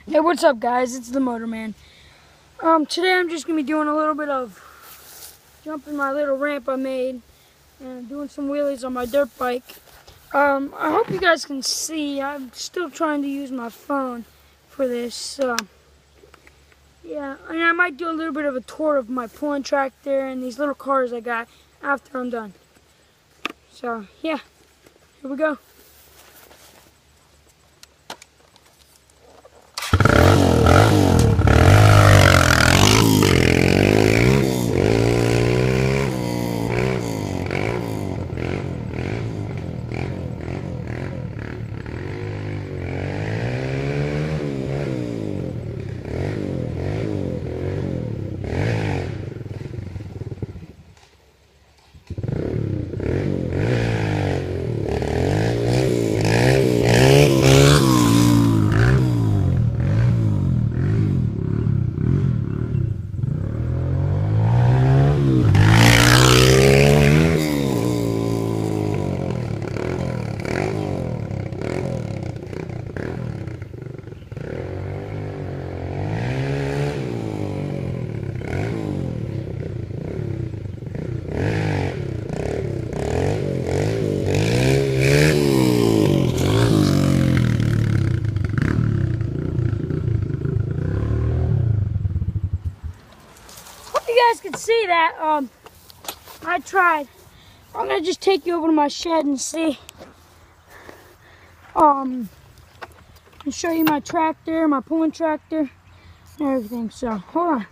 Hey, what's up, guys? It's the Motorman. Today I'm just gonna be doing a little bit of jumping my little ramp I made and doing some wheelies on my dirt bike. I hope you guys can see. I'm still trying to use my phone for this. Yeah, and I might do a little bit of a tour of my pulling tractor and these little cars I got after I'm done. So yeah, here we go. You guys can see that I tried. I'm gonna just take you over to my shed and see and show you my tractor, my pulling tractor and everything. So hold on.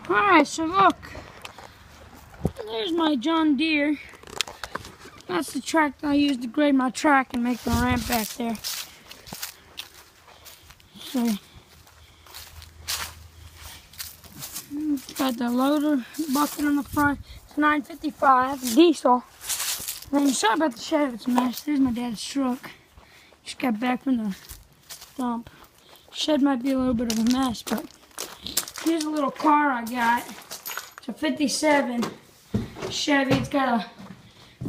Alright, so look, there's my John Deere. That's the tractor I use to grade my track and make the ramp back there. So, got the loader bucket on the front. It's a 955 diesel. And sorry about the shed, it's a mess. There's my dad's truck. Just got back from the dump. Shed might be a little bit of a mess, but here's a little car I got. It's a 57 Chevy. It's got a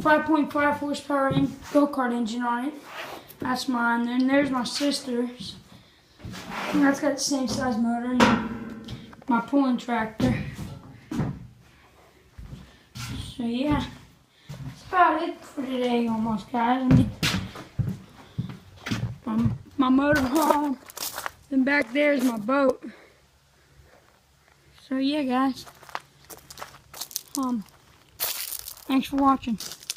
5.5 horsepower go-kart engine on it. That's mine. Then there's my sister's. And that's got the same size motor. And my pulling tractor. So yeah, that's about it for today almost, guys. I mean, my motor home. Then back there is my boat. So yeah, guys. Thanks for watching.